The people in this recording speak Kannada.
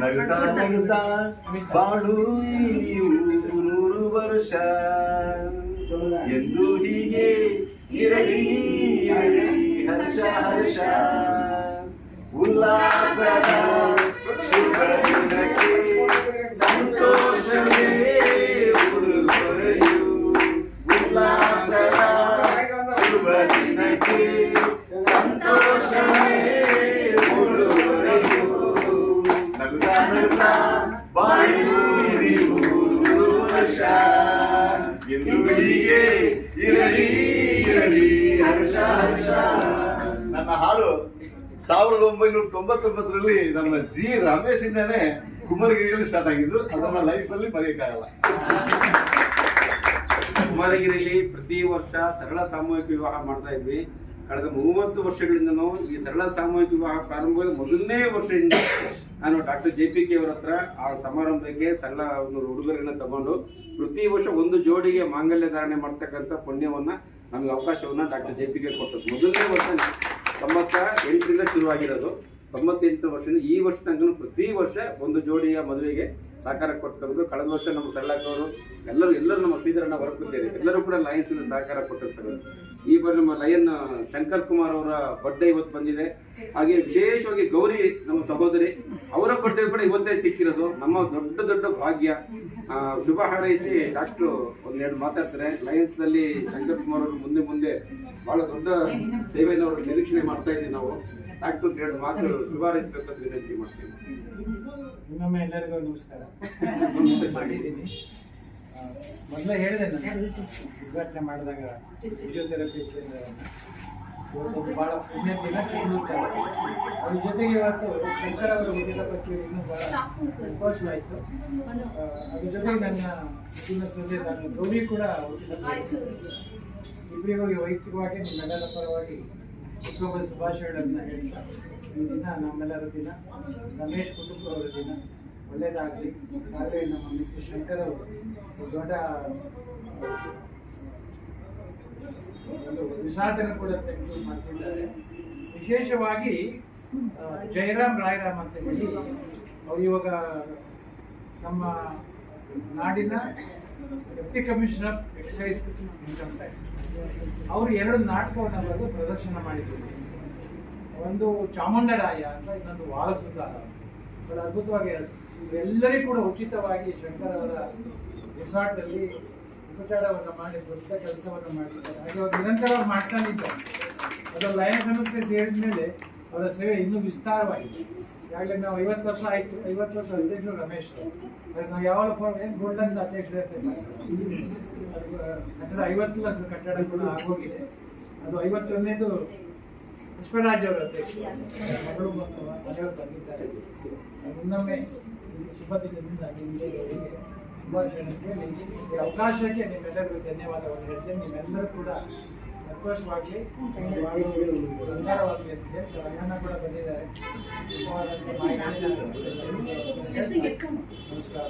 ನಗುತ್ತಾ ನಗುತ್ತಾ ಬಾಳು ನೀವು 100 ವರ್ಷ ಎಂದು ಹೀಗೆ ಇರಲಿ ಇರಲಿ ಹರ್ಷ ಹರ್ಷ ಉಲ್ಲಾಸದ ಶುಭ ದಿನಕ್ಕೆ ಸಂತೋಷವೇ ಉಡುಗೊರೆಯು ಉಲ್ಲಾಸದ ಶುಭ ದಿನಕ್ಕೆ ಸಂತೋಷವೇ ಉಡುಗೊರೆಯು ನಗುತ್ತಾ ನಗುತ್ತಾ ಬಾಳು ನೀವು 100 ವರ್ಷ ಎಂದು ಹೀಗೆ ಇರಲಿ ಇರಲಿ ಹರ್ಷ ಹರ್ಷ. ನನ್ನ ಹಾಡು 1999ರಲ್ಲಿ ನಮ್ಮ ಜಿ ರಮೇಶ್ ಇಂದಾನೆ ಕುಮಾರಗಿರಿಯಲ್ಲಿ ಸ್ಟಾರ್ಟ್ ಆಗಿದ್ದು. ಅದನ್ನ ಲೈಫ್ ಅಲ್ಲಿ ಮರೆಯಕ್ಕಾಗಲ್ಲ. ಕುಮಾರಗಿರಿಯಲ್ಲಿ ಪ್ರತಿ ವರ್ಷ ಸರಳ ಸಾಮೂಹಿಕ ವಿವಾಹ ಮಾಡ್ತಾ ಇದ್ವಿ. ಕಳೆದ 30 ವರ್ಷಗಳಿಂದನೂ ಈ ಸರಳ ಸಾಮೂಹಿಕ ವಿವಾಹ ಪ್ರಾರಂಭವಾದ ಮೊದಲನೇ ವರ್ಷದಿಂದ ನಾನು ಡಾಕ್ಟರ್ JPK ಅವರ ಹತ್ರ ಆ ಸಮಾರಂಭಕ್ಕೆ ಸರಳ ಒಂದು ಉಡುಗೊರೆಯನ್ನು ತಗೊಂಡು ಪ್ರತಿ ವರ್ಷ ಒಂದು ಜೋಡಿಗೆ ಮಾಂಗಲ್ಯ ಧಾರಣೆ ಮಾಡ್ತಕ್ಕಂಥ ಪುಣ್ಯವನ್ನ ನಮಗೆ ಅವಕಾಶವನ್ನ ಡಾಕ್ಟರ್ JPK ಕೊಟ್ಟದ್ದು. ಮೊದಲನೇ ವರ್ಷ 98ರಿಂದ ಶುರುವಾಗಿರೋದು. 98 ವರ್ಷದಿಂದ ಈ ವರ್ಷ ತನಕ ಪ್ರತಿ ವರ್ಷ ಒಂದು ಜೋಡಿಯ ಮದುವೆಗೆ ಸಹಕಾರ ಕೊಟ್ಟಿರೋದು. ಕಳೆದ ವರ್ಷ ನಮ್ಮ ಸರಳಕ್ಕವರು ಎಲ್ಲರೂ ನಮ್ಮ ಶ್ರೀಧರಣ್ಣ ಹೊರಕುತ್ತೇವೆ ಎಲ್ಲರೂ ಕೂಡ ಲಯನ್ಸ್ ಸಹಕಾರ ಕೊಟ್ಟಿರ್ತಾರೆ. ಈ ಬಾರಿ ನಮ್ಮ ಲಯನ್ ಶಂಕರ್ ಕುಮಾರ್ ಅವರ ಬರ್ಡೇ ಇವತ್ತು ಬಂದಿದೆ. ಹಾಗೆ ವಿಶೇಷವಾಗಿ ಗೌರಿ ನಮ್ಮ ಸಹೋದರಿ ಅವರ ಬರ್ಡೇ ಕೂಡ ಇವತ್ತೇ ಸಿಕ್ಕಿರೋದು. ನಮ್ಮ ದೊಡ್ಡ ಭಾಗ್ಯ. ಶುಭ ಹಾರೈಸಿ ಡಾಕ್ಟ್ರು ಒಂದೆರಡು ಮಾತಾಡ್ತಾರೆ. ಲಯನ್ಸ್ ನಲ್ಲಿ ಶಂಕರ್ ಕುಮಾರ್ ಅವರು ಮುಂದೆ ಬಹಳ ದೊಡ್ಡ ಸೇವೆಯನ್ನು ಅವರು ನಿರೀಕ್ಷಣೆ ಮಾಡ್ತಾ ಇದ್ದೀವಿ. ನಾವು ಡಾಕ್ಟರ್ 2 ಮಾತು ಶುಭ ಹಾರೈಸಬೇಕಂತ ವಿನಂತಿ ಮಾಡ್ತೀವಿ. ಇನ್ನೊಮ್ಮೆ ಎಲ್ಲರಿಗೂ ನಮಸ್ಕಾರ. ಮಾಡಿದ್ದೀನಿ ಮೊದಲೇ ಹೇಳಿದೆ ನಾನು ಉದ್ಘಾಟನೆ ಮಾಡಿದಾಗ ಫಿಸಿಯೋಥೆರಪಿ ಇವತ್ತು ಭಾಳ ಪುಣ್ಯ ದಿನ. ಅದ್ರ ಜೊತೆಗೆ ಇವತ್ತು ಶಂಕರ್ ಅವರ ಹುಟ್ಟಿದ ಬಗ್ಗೆ ಇನ್ನೂ ಭಾಳ ಸಂತೋಷವಾಯಿತು. ಅದ್ರ ಜೊತೆಗೆ ನನ್ನ ಜೊತೆ ನಾನು ಗೌರಿ ಕೂಡ ಹುಟ್ಟಿದ ಇಬ್ಬರಿಗೂ ವೈಯಕ್ತಿಕವಾಗಿ ನಿಮ್ಮೆಲ್ಲರ ಪರವಾಗಿ ಹುಟ್ಟುಹಬ್ಬದ ಶುಭಾಶಯಗಳನ್ನು ಹೇಳ್ತಾ ಈ ದಿನ ನಮ್ಮೆಲ್ಲರ ದಿನ, ರಮೇಶ್ ಕುಟುಂಬದವರ ದಿನ ಒಳ್ಳೆಯದಾಗಲಿ. ಆದರೆ ನಮ್ಮ ಮಿತ್ರ ಶಂಕರ್ ಅವರು ದೊಡ್ಡ ಒಂದು ರಿಸಾರ್ಟನ್ನು ಕೂಡ ತೆಗೆದು ಮಾಡ್ತಿದ್ದಾರೆ. ವಿಶೇಷವಾಗಿ ಜಯರಾಮ್ ರಾಯರಾಮ್ ಅಂತ ಹೇಳಿ ಅವರು ಇವಾಗ ನಮ್ಮ ನಾಡಿನ deputy commissioner of excise income tax ಅವರು 2 ನಾಟಕವನ್ನು ಬರೆದು ಪ್ರದರ್ಶನ ಮಾಡಿದ್ದಾರೆ. ಒಂದು ಚಾಮುಂಡರಾಯ ಅಂತ, ಇನ್ನೊಂದು ವಾರಸುದಾರ. ಬಹಳ ಅದ್ಭುತವಾಗಿ ಎಲ್ಲರಿಗೂ ಕೂಡ ಉಚಿತವಾಗಿ ಶಂಕರ್ ಅವರ ರೆಸಾರ್ಟಲ್ಲಿ ಉಪಚಾರವನ್ನು ಮಾಡಿ ದೊಡ್ಡ ಕೆಲಸವನ್ನು ಮಾಡಿದ್ದಾರೆ. ಹಾಗೆ ಅವ್ರು ನಿರಂತರವಾಗಿ ಮಾಡ್ತಾನೆ ಇದ್ದಾರೆ. ಅದರ ಲಯನ್ ಸಂಸ್ಥೆ ಸೇರಿದ ಮೇಲೆ ಅವರ ಸೇವೆ ಇನ್ನೂ ವಿಸ್ತಾರವಾಗಿದೆ. ಈಗಾಗಲೇ ನಾವು 50 ವರ್ಷ ಆಯಿತು. 50 ವರ್ಷ ಅಧ್ಯಕ್ಷರು ರಮೇಶ್ ಅವರು. ನಾವು ಯಾವಾಗ ಗೋಲ್ಡನ್ ಅಧ್ಯಕ್ಷರು ಇರ್ತೇವೆ. ಕಟ್ಟಡ 50 ಲಕ್ಷ ಕಟ್ಟಡ ಕೂಡ ಆಗೋಗಿದೆ. ಅದು 51ನೇದು ಪುಷ್ಪರಾಜ್ ಅವರ ಅಧ್ಯಕ್ಷ ಮಗಳು ಮತ್ತು ಮನೆಯವರು ಬಂದಿದ್ದಾರೆ. ಇನ್ನೊಮ್ಮೆ ಶುಭ ದಿನದಿಂದ ನಿಮಗೆ ಶುಭಾಶಯಕ್ಕೆ ಈ ಅವಕಾಶಕ್ಕೆ ನಿಮ್ಮೆಲ್ಲರಿಗೂ ಧನ್ಯವಾದವನ್ನು ಹೇಳ್ತೇನೆ. ನಿಮ್ಮೆಲ್ಲರೂ ಕೂಡ ಸಂತೋಷವಾಗಿ ಬಂಗಾರವಾಗಲಿ ಅಂತ ಹೇಳಿ ಅಣ್ಣ ಕೂಡ ಬಂದಿದ್ದಾರೆ. ನಮಸ್ಕಾರ.